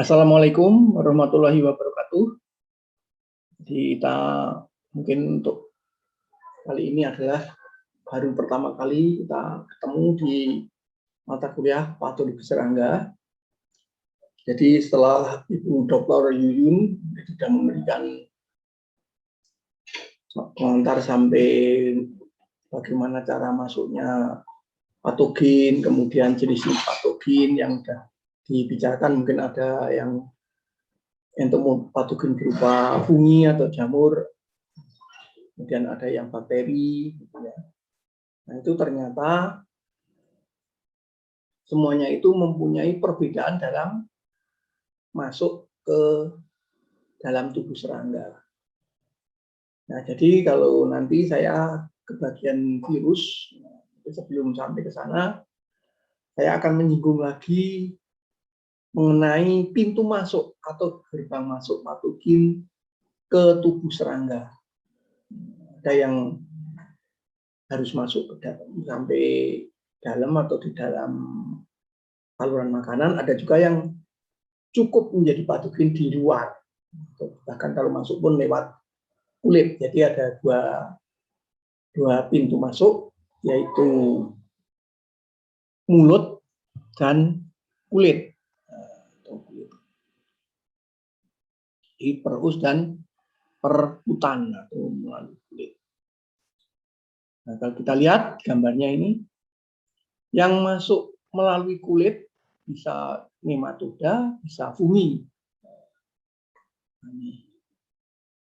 Assalamualaikum warahmatullahi wabarakatuh. Jadi kita mungkin untuk kali ini adalah baru pertama kali kita ketemu di mata kuliah patologi serangga. Jadi setelah Ibu Dr. Yuyun sudah memberikan komentar sampai bagaimana cara masuknya patogen, kemudian jenis patogen yang sudah dibicarakan, mungkin ada yang patogen berupa fungi atau jamur, kemudian ada yang bakteri, gitu ya. Nah, itu ternyata semuanya itu mempunyai perbedaan dalam masuk ke dalam tubuh serangga. Nah, jadi kalau nanti saya ke bagian virus, sebelum sampai ke sana, saya akan menyinggung lagi mengenai pintu masuk atau gerbang masuk patogen ke tubuh serangga. Ada yang harus masuk ke dalam, sampai dalam atau di dalam saluran makanan, ada juga yang cukup menjadi patogen di luar, bahkan kalau masuk pun lewat kulit. Jadi ada dua pintu masuk, yaitu mulut dan kulit. Jadi perus dan perkutan atau melalui kulit. Nah, kalau kita lihat gambarnya ini, yang masuk melalui kulit bisa nematoda, bisa fungi.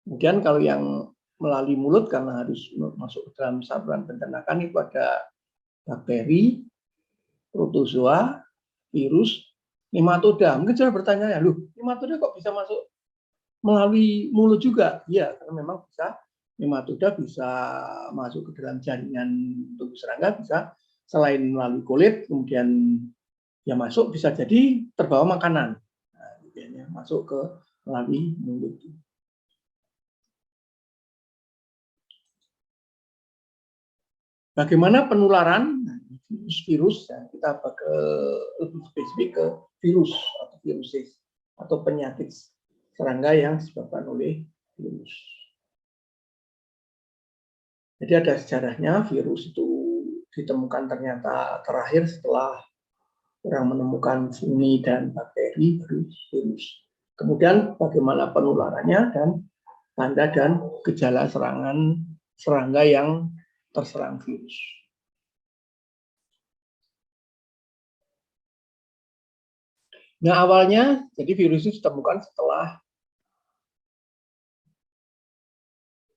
Kemudian kalau yang melalui mulut, karena harus masuk ke dalam saluran pencernaan, itu ada bakteri, protozoa, virus, nematoda. Mungkin saya bertanya, loh, nematoda kok bisa masuk melalui mulut juga? Ya, karena memang bisa, nematoda bisa masuk ke dalam jaringan tubuh serangga, bisa selain melalui kulit, kemudian ya masuk, bisa jadi terbawa makanan. Nah, masuk ke melalui mulut. Bagaimana penularan virus? Ya, kita lebih spesifik ke virus atau viruses atau penyakit serangga yang disebabkan oleh virus. Jadi ada sejarahnya, virus itu ditemukan ternyata terakhir setelah orang menemukan fungi dan bakteri, virus. Kemudian bagaimana penularannya dan tanda dan gejala serangan serangga yang terserang virus. Nah, awalnya jadi virus itu ditemukan setelah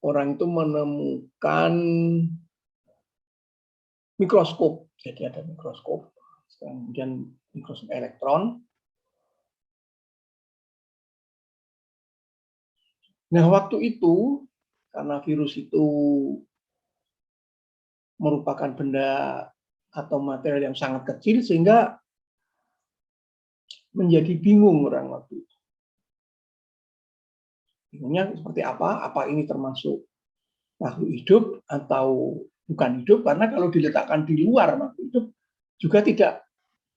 orang itu menemukan mikroskop. Jadi ada mikroskop, kemudian mikroskop elektron. Nah, waktu itu karena virus itu merupakan benda atau material yang sangat kecil, sehingga menjadi bingung orang waktu itu. Bingungnya seperti apa? Apa ini termasuk makhluk hidup atau bukan hidup? Karena kalau diletakkan di luar makhluk hidup juga tidak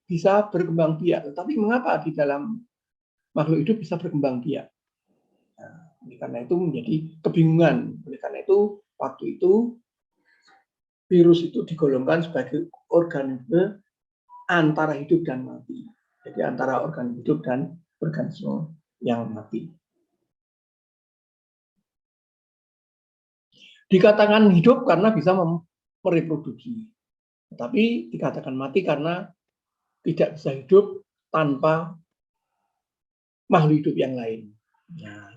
bisa berkembang biak. Tetapi mengapa di dalam makhluk hidup bisa berkembang biak? Nah, karena itu menjadi kebingungan. Oleh karena itu waktu itu virus itu digolongkan sebagai organisme antara hidup dan mati. Jadi antara organ hidup dan organisme yang mati. Dikatakan hidup karena bisa mereproduksi. Tetapi dikatakan mati karena tidak bisa hidup tanpa makhluk hidup yang lain. Nah,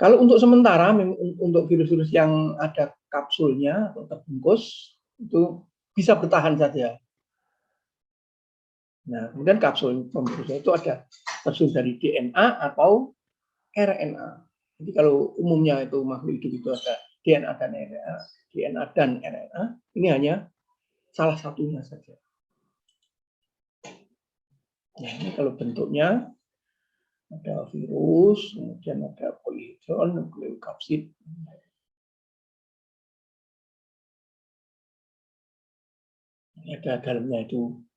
kalau untuk sementara, untuk virus-virus yang ada kapsulnya atau terbungkus, itu bisa bertahan saja. Nah, kemudian kapsul pembungkusnya itu ada tersusun dari DNA atau RNA. Jadi kalau umumnya itu makhluk hidup itu ada DNA dan RNA, DNA dan RNA, ini hanya salah satunya saja. Nah, ini kalau bentuknya ada virus, kemudian ada polyhedron, nukleokapsid. Ini ada dalamnya itu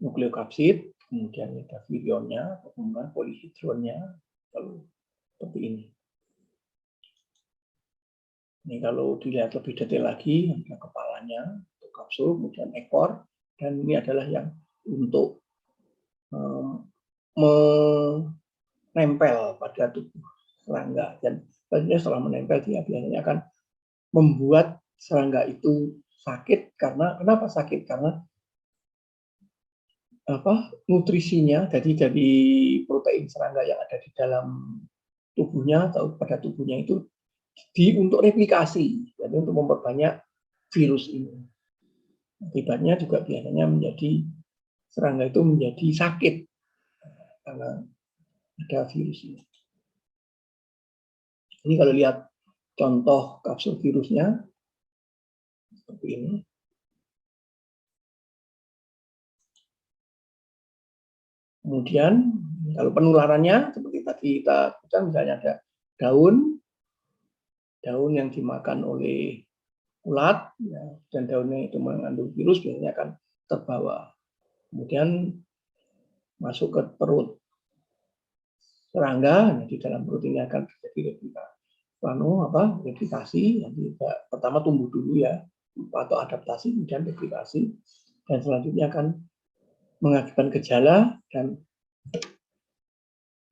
nukleokapsid, kemudian ada virionnya, kemudian polihidronnya, lalu seperti ini. Ini kalau dilihat lebih detail lagi, ada kepalanya, untuk kapsul, kemudian ekor, dan ini adalah yang untuk menempel pada tubuh serangga. Dan selanjutnya setelah menempel, dia biasanya akan membuat serangga itu sakit. Kenapa sakit? Karena nutrisinya, jadi dari protein serangga yang ada di dalam tubuhnya atau pada tubuhnya itu untuk replikasi, jadi untuk memperbanyak virus ini. Akibatnya juga biasanya menjadi serangga itu menjadi sakit karena ada virus ini. Ini kalau lihat contoh kapsul virusnya seperti ini. Kemudian kalau penularannya seperti tadi kita misalnya ada daun yang dimakan oleh ulat, ya, dan daunnya itu mengandung virus, biasanya akan terbawa. Kemudian masuk ke perut serangga, di dalam perut ini akan terjadi replikasi. Nanti pertama tumbuh dulu ya, atau adaptasi, kemudian replikasi, dan selanjutnya akan mengakibatkan gejala, dan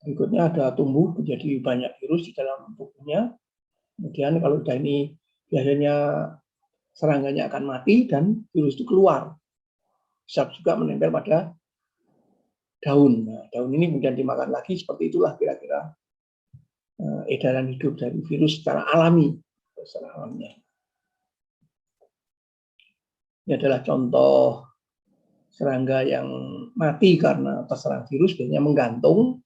berikutnya ada tumbuh menjadi banyak virus di dalam tubuhnya. Kemudian kalau sudah ini biasanya serangganya akan mati dan virus itu keluar. Bisa juga menempel pada daun. Nah, daun ini kemudian dimakan lagi, seperti itulah kira-kira edaran hidup dari virus secara alami. Ini adalah contoh serangga yang mati karena terserang virus, biasanya menggantung.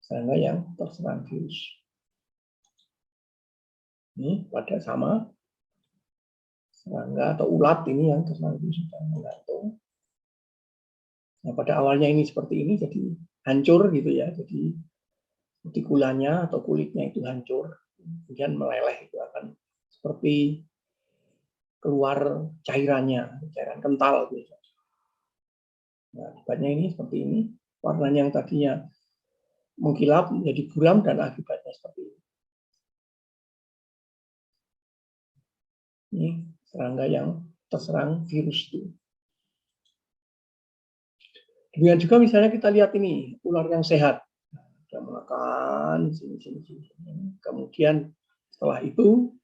Serangga yang terserang virus. Ini pada sama serangga atau ulat ini yang terserang virus sudah menggantung. Nah, pada awalnya ini seperti ini, jadi hancur gitu ya, jadi kutikulanya atau kulitnya itu hancur, kemudian meleleh, itu akan seperti keluar cairan kental gitu. Nah, akibatnya ini seperti ini, warnanya yang tadinya mengkilap menjadi buram, dan akibatnya seperti ini. Ini serangga yang terserang virus itu. Demikian juga misalnya kita lihat ini ular yang sehat, dia makan sini. Kemudian setelah itu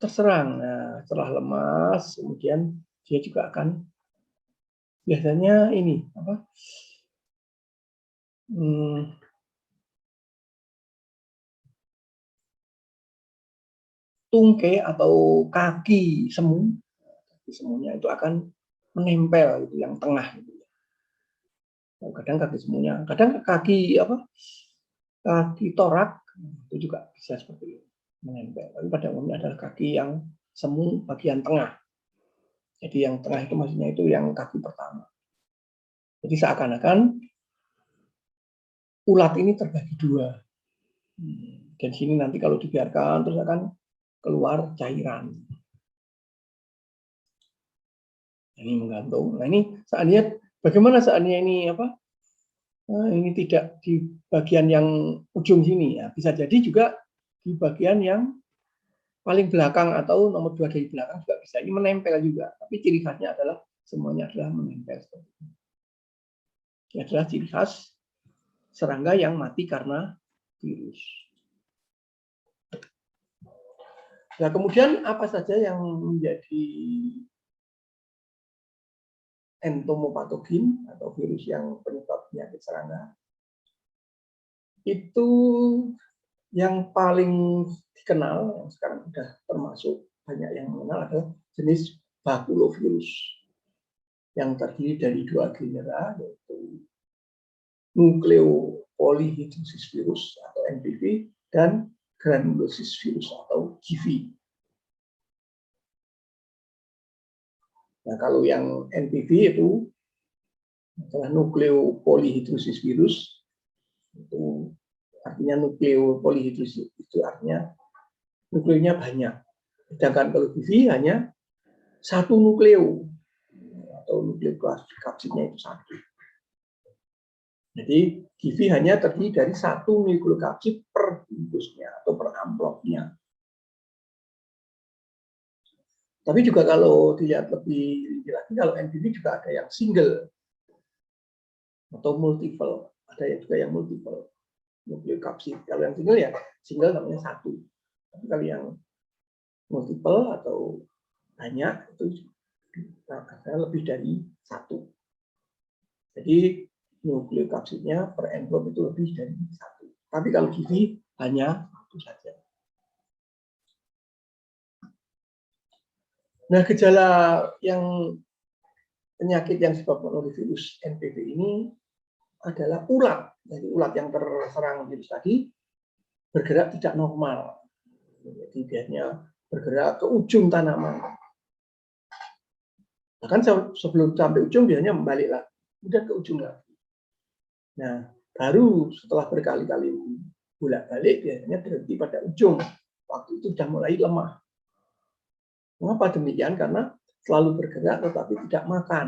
terserang. Nah, setelah lemas, kemudian dia juga akan biasanya ini tungkai atau kaki semunya itu akan menempel itu yang tengah gitu. Kadang kaki semunya, kadang kaki torak itu juga bisa seperti itu menempel. Tapi pada umumnya adalah kaki yang semu bagian tengah. Jadi yang tengah itu maksudnya itu yang kaki pertama. Jadi seakan-akan ulat ini terbagi dua. Dan sini nanti kalau dibiarkan terus akan keluar cairan. Ini menggantung. Nah ini seandainya bagaimana seandainya ini ini tidak di bagian yang ujung sini ya, bisa jadi juga di bagian yang paling belakang atau nomor 2 dari belakang juga bisa. Ini menempel juga, tapi ciri khasnya adalah semuanya adalah menempel. Ini adalah ciri khas serangga yang mati karena virus. Nah, kemudian apa saja yang menjadi entomopatogen atau virus yang penyebab penyakit serangga? Itu yang paling dikenal, yang sekarang sudah termasuk banyak yang mengenal, adalah jenis bakulovirus yang terdiri dari 2 genera, yaitu nukleopolyhedrosis virus atau NPV dan granulosis virus atau GV. Nah, kalau yang NPV itu adalah nukleopolyhedrosis virus, itu artinya nukleopolyhedrosis itu artinya nukleonya banyak. Sedangkan kalau GV hanya 1 nukleo atau nukleokapsidnya itu satu. Jadi GIVI hanya terdiri dari satu nukleokapsid per bungkusnya atau per amplopnya. Tapi juga kalau dilihat lebih lagi, kalau NPV juga ada yang single atau multiple, ada juga yang multiple nukleokapsid. Kalau yang single ya single namanya satu. Tapi kalau yang multiple atau banyak itu ada lebih dari satu. Jadi nukleokapsidnya per envelope itu lebih dari satu. Tapi kalau GIVI hanya satu saja. Nah, gejala yang penyakit yang disebabkan oleh virus NPV ini adalah ulat. Jadi ulat yang terserang virus tadi bergerak tidak normal. Jadi biasanya bergerak ke ujung tanaman. Bahkan sebelum sampai ujung biasanya membalik lagi, kemudian ke ujung lagi. Nah, baru setelah berkali-kali bolak-balik biasanya berhenti pada ujung. Waktu itu sudah mulai lemah. Mengapa demikian? Karena selalu bergerak tetapi tidak makan.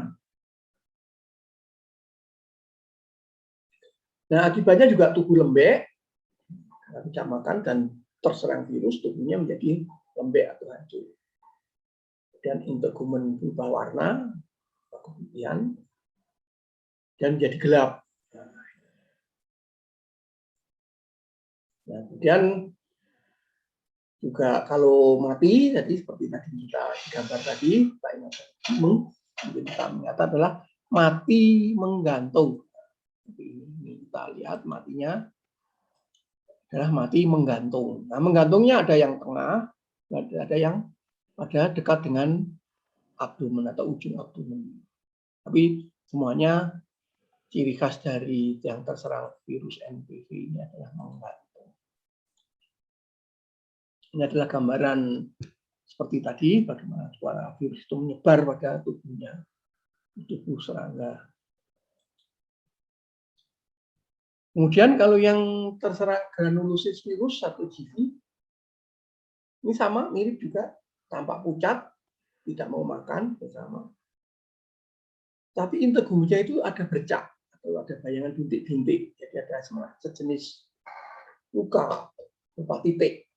Nah, akibatnya juga tubuh lembek, karena tidak makan dan terserang virus, tubuhnya menjadi lembek atau hancur. Dan integumen berubah warna, kemudian dan menjadi gelap. Nah, kemudian juga kalau mati, jadi seperti tadi kita gambar tadi, Pak kita mengatakan adalah mati menggantung. Ini kita lihat matinya adalah mati menggantung. Nah, menggantungnya ada yang tengah, ada yang pada dekat dengan abdomen atau ujung abdomen. Tapi semuanya ciri khas dari yang terserang virus NPV ini adalah menggantung. Ini adalah gambaran seperti tadi, bagaimana suara virus itu menyebar pada tubuhnya, tubuh serangga. Kemudian kalau yang terserang granulosis virus atau GIVI, ini sama, mirip juga, tampak pucat, tidak mau makan, bersama. Tapi integumennya itu ada bercak, atau ada bayangan bintik-bintik, jadi ada sejenis luka, berupa titik.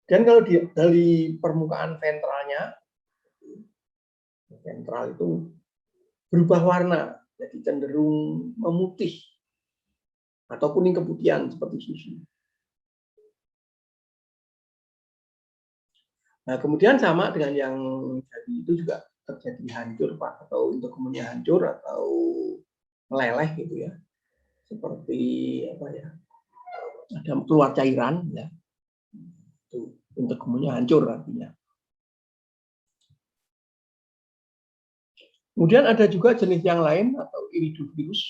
Dan kalau dari permukaan ventralnya, ventral itu berubah warna, jadi cenderung memutih atau kuning keputihan seperti susu. Nah, kemudian sama dengan yang tadi itu juga terjadi hancur, Pak, atau integumennya hancur atau meleleh gitu ya. Seperti apa ya? Ada keluar cairan ya. Itu integumennya hancur artinya. Kemudian ada juga jenis yang lain atau iridovirus.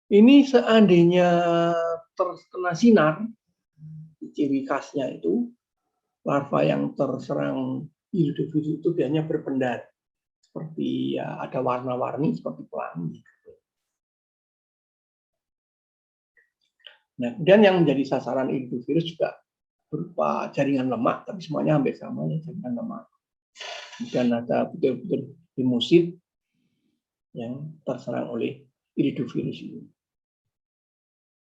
Ini seandainya terkena sinar, ciri khasnya itu larva yang terserang iridovirus itu biasanya berpendar, seperti ya ada warna-warni seperti pelangi. Nah, kemudian yang menjadi sasaran iridovirus juga berupa jaringan lemak, tapi semuanya hampir sama ya, jaringan lemak. Kemudian ada butir-butir hemosit yang terserang oleh iridovirus ini.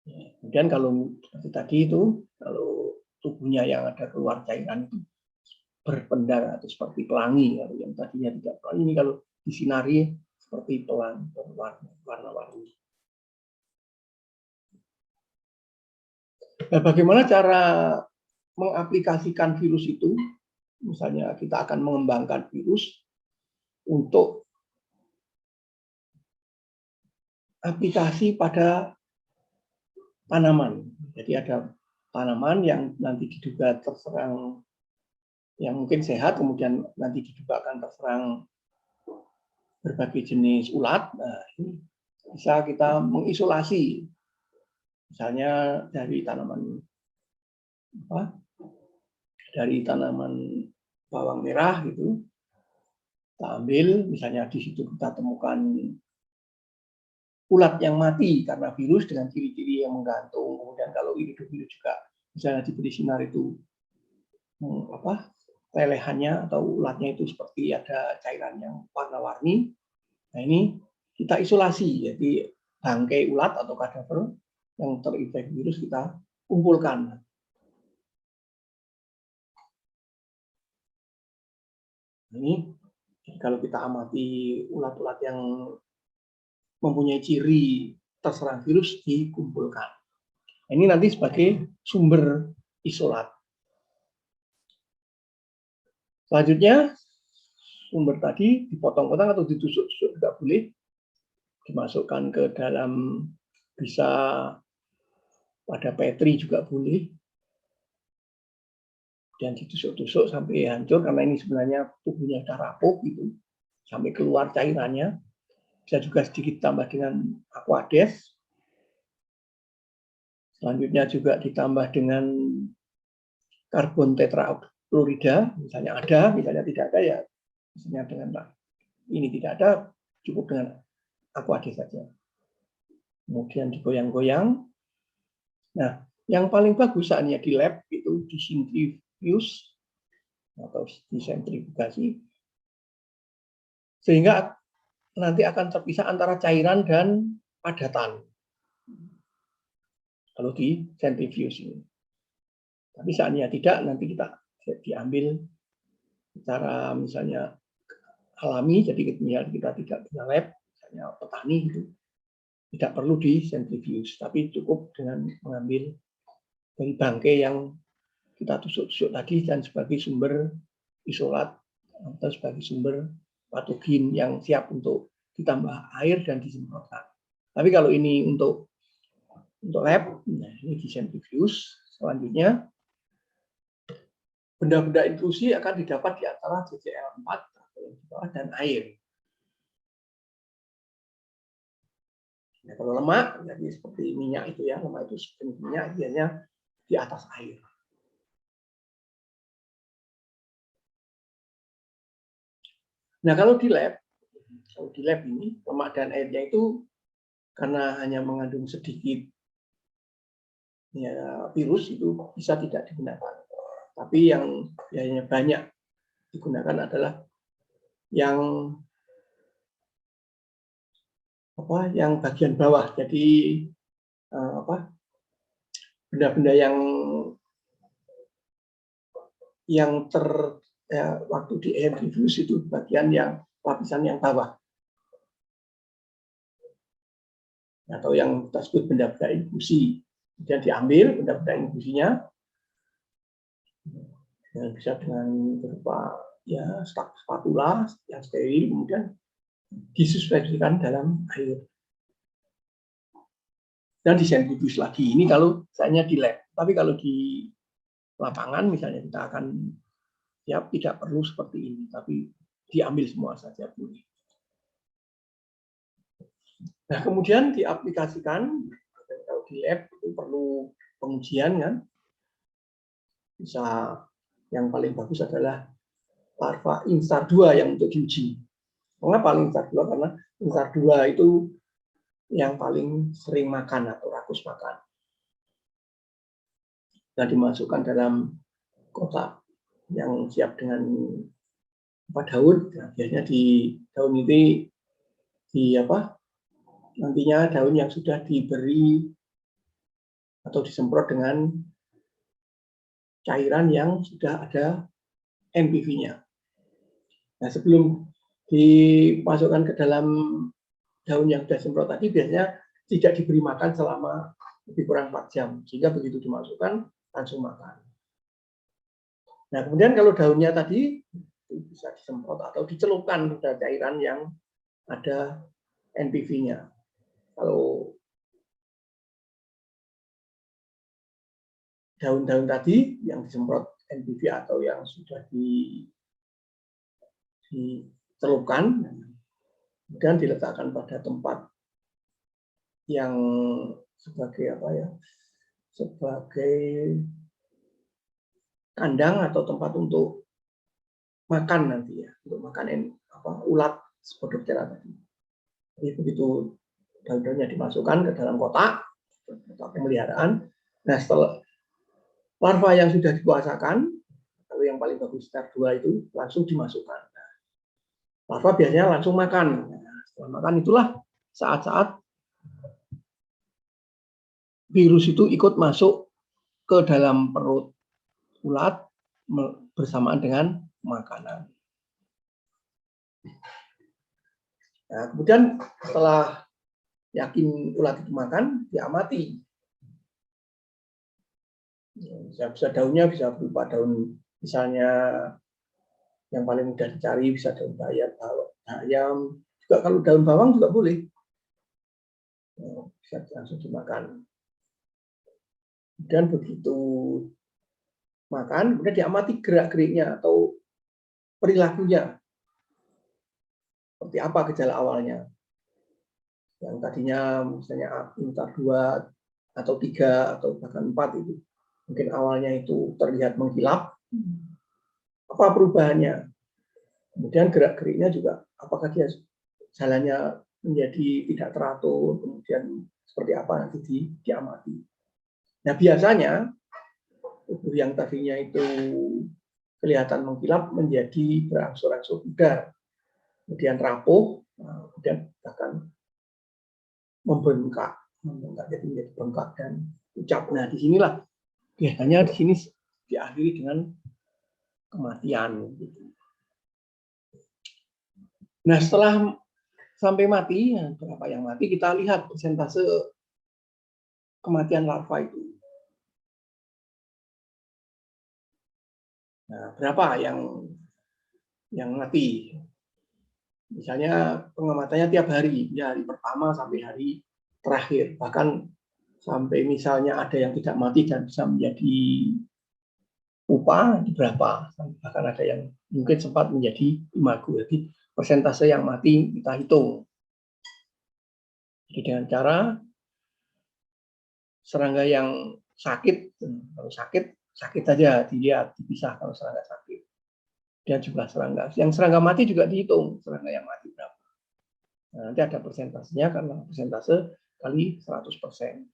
Ya, kemudian kalau seperti tadi itu, kalau tubuhnya yang ada keluar cairan itu berpendar atau seperti pelangi, kalau yang tadinya tidak pelangi, ini kalau disinari seperti pelangi, warna-warni. Nah, bagaimana cara mengaplikasikan virus itu? Misalnya kita akan mengembangkan virus untuk aplikasi pada tanaman. Jadi ada tanaman yang nanti diduga terserang, yang mungkin sehat, kemudian nanti diduga akan terserang berbagai jenis ulat. Nah, ini bisa kita mengisolasi, misalnya dari tanaman bawang merah gitu. Kita ambil, misalnya di situ kita temukan ulat yang mati karena virus dengan ciri-ciri yang menggantung. Kemudian kalau iridovirus juga misalnya diberi sinar itu lelehannya atau ulatnya itu seperti ada cairan yang warna-warni. Nah ini kita isolasi, jadi bangkai ulat atau kadaver yang terinfeksi virus kita kumpulkan. Ini kalau kita amati ulat-ulat yang mempunyai ciri terserang virus dikumpulkan. Ini nanti sebagai sumber isolat. Selanjutnya, sumber tadi dipotong-potong atau ditusuk-tusuk juga boleh. Dimasukkan ke dalam, bisa pada petri juga boleh. Dan ditusuk-tusuk sampai hancur, karena ini sebenarnya tubuhnya sudah rapuh gitu, sampai keluar cairannya. Bisa juga sedikit tambah dengan aquades. Selanjutnya juga ditambah dengan karbon tetrafluorida, misalnya ada, misalnya tidak ada, ya misalnya dengan ini tidak ada, cukup dengan aquades saja. Kemudian digoyang-goyang. Nah, yang paling bagus saatnya di lab itu disentrifuge atau disentrifugasi, sehingga nanti akan terpisah antara cairan dan padatan kalau di sentrifuge ini. Tapi saatnya tidak, nanti kita diambil secara misalnya alami, jadi kita tidak punya lab, misalnya petani gitu, tidak perlu di sentrifuge, tapi cukup dengan mengambil dari bangkai yang kita tusuk-tusuk tadi dan sebagai sumber isolat atau sebagai sumber patogen yang siap untuk ditambah air dan disemprotkan. Tapi kalau ini untuk lab, nah ini di sentrifuge. Selanjutnya, benda-benda intrusi akan didapat di antara CCl4 dan air. Nah, kalau lemak, jadi seperti minyak itu ya, lemak itu seperti minyak, biasanya di atas air. Nah, kalau di lab ini, lemak dan airnya itu karena hanya mengandung sedikit ya, virus, itu bisa tidak digunakan. Tapi yang biasanya banyak digunakan adalah yang yang bagian bawah. Jadi benda-benda yang waktu di centrifuge itu bagian yang lapisan yang bawah, atau yang kita sebut benda-benda infusi. Kemudian diambil benda-benda infusinya, yang bisa dengan berupa ya spatula yang steril, kemudian disuspensikan dalam air dan disentrifuge lagi. Ini kalau misalnya di lab. Tapi kalau di lapangan misalnya kita akan ya tidak perlu seperti ini, tapi diambil semua saja boleh. Nah, kemudian diaplikasikan. Kalau di lab itu perlu pengujian kan. Bisa yang paling bagus adalah larva instar 2 yang untuk diuji. Mengapa instar 2? Karena instar 2 itu yang paling sering makan atau rakus makan. Dan dimasukkan dalam kotak yang siap dengan daun. Nah, biasanya di daun ini nantinya daun yang sudah diberi atau disemprot dengan cairan yang sudah ada NPV-nya. Nah, sebelum dimasukkan ke dalam daun yang sudah semprot tadi, biasanya tidak diberi makan selama lebih kurang 4 jam. Sehingga begitu dimasukkan, langsung makan. Nah, kemudian kalau daunnya tadi bisa disemprot atau dicelupkan ke cairan yang ada NPV-nya. Kalau daun-daun tadi yang disemprot NPV atau yang sudah dicelupkan, kemudian diletakkan pada tempat yang sebagai sebagai kandang atau tempat untuk makan nanti ya, untuk makan ulat Spodoptera tadi. Jadi begitu daun-daunnya dimasukkan ke dalam kotak pemeliharaan. Nah, setelah larva yang sudah dikuasakan, paling bagus STAR2 itu langsung dimasukkan. Nah, larva biasanya langsung makan. Nah, setelah makan itulah saat-saat virus itu ikut masuk ke dalam perut ulat bersamaan dengan makanan. Nah, kemudian setelah yakin ulat itu makan, diamati. Bisa daunnya bisa berupa daun, misalnya yang paling mudah dicari bisa daun bayam, juga kalau daun bawang juga boleh, bisa langsung dimakan. Dan begitu makan, kemudian diamati gerak-geriknya atau perilakunya, seperti apa gejala awalnya. Yang tadinya misalnya INCAR 2 atau 3 atau bahkan 4 itu. Mungkin awalnya itu terlihat mengkilap. Apa perubahannya? Kemudian gerak-geriknya juga, apakah dia jalannya menjadi tidak teratur, kemudian seperti apa nanti diamati. Nah, biasanya tubuh yang tadinya itu kelihatan mengkilap menjadi berangsur-angsur pudar, kemudian rapuh, kemudian bahkan membengkak jadi menjadi bengkak dan pucat. Nah, disinilah biasanya di sini diakhiri dengan kematian. Nah, setelah sampai mati, berapa yang mati, kita lihat persentase kematian larva itu. Nah, berapa yang mati? Misalnya pengamatannya tiap hari, ya hari pertama sampai hari terakhir, bahkan sampai misalnya ada yang tidak mati dan bisa menjadi pupa berapa, bahkan ada yang mungkin sempat menjadi imago. Jadi persentase yang mati kita hitung. Jadi dengan cara serangga yang sakit, kalau sakit saja dilihat, dipisah kalau serangga sakit. Dan jumlah serangga. Yang serangga mati juga dihitung, serangga yang mati berapa. Nah, nanti ada persentasenya karena persentase kali 100%.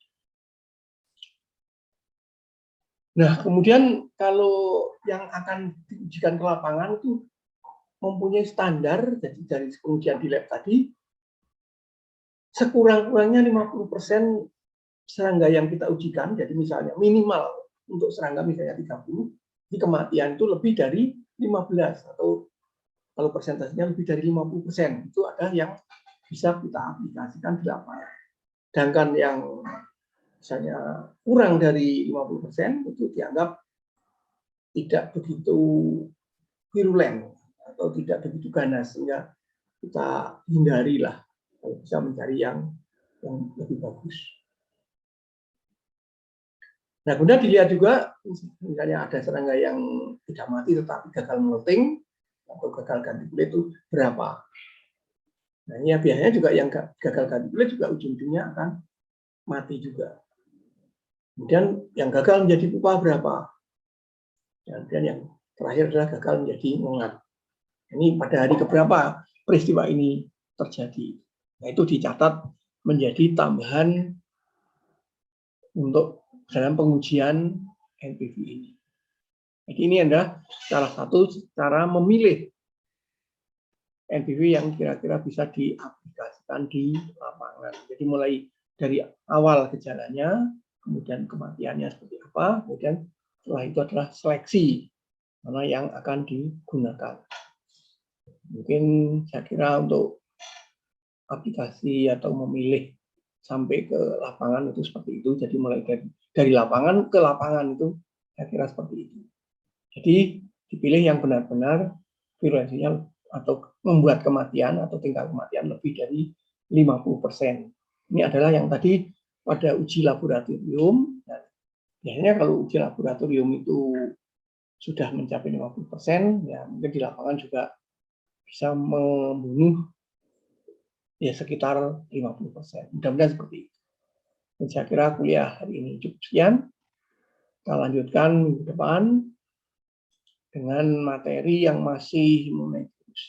Nah, kemudian kalau yang akan diujikan ke lapangan itu mempunyai standar, jadi dari pengujian di lab tadi, sekurang-kurangnya 50% serangga yang kita ujikan, jadi misalnya minimal untuk serangga misalnya 30, di kematian itu lebih dari 15, atau kalau persentasenya lebih dari 50%, itu ada yang bisa kita aplikasikan di lapangan. Sedangkan yang misalnya kurang dari 50% itu dianggap tidak begitu virulen atau tidak begitu ganas, sehingga kita hindarilah kalau bisa mencari yang lebih bagus. Nah, kemudian dilihat juga misalnya ada serangga yang tidak mati tetapi gagal molting atau gagal ganti kulit itu berapa. Nah, ya biasanya juga yang gagal ganti kulit juga ujung-ujungnya akan mati juga. Kemudian yang gagal menjadi pupa berapa. Dan yang terakhir adalah gagal menjadi ngengat. Ini pada hari keberapa peristiwa ini terjadi. Nah, itu dicatat menjadi tambahan untuk dalam pengujian NPV ini. Jadi ini adalah salah satu cara memilih NPV yang kira-kira bisa diaplikasikan di lapangan. Jadi mulai dari awal gejalanya, kemudian kematiannya seperti apa, kemudian setelah itu adalah seleksi mana yang akan digunakan. Mungkin saya kira untuk aplikasi atau memilih sampai ke lapangan itu seperti itu. Jadi mulai dari lapangan ke lapangan itu saya kira seperti itu. Jadi dipilih yang benar-benar virulensinya atau membuat kematian atau tingkat kematian lebih dari 50%. Ini adalah yang tadi pada uji laboratorium. Nah, biasanya kalau uji laboratorium itu sudah mencapai 50%, ya mungkin di lapangan juga bisa membunuh ya sekitar 50%. Mudah-mudahan seperti itu. Dan saya kira kuliah hari ini cukup sekian. Kita lanjutkan minggu depan dengan materi yang masih mengenai terus.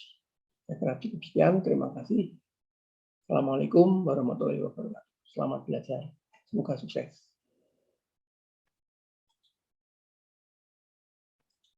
Saya kira cukup sekian. Terima kasih. Assalamualaikum warahmatullahi wabarakatuh. Selamat belajar. Semoga sukses.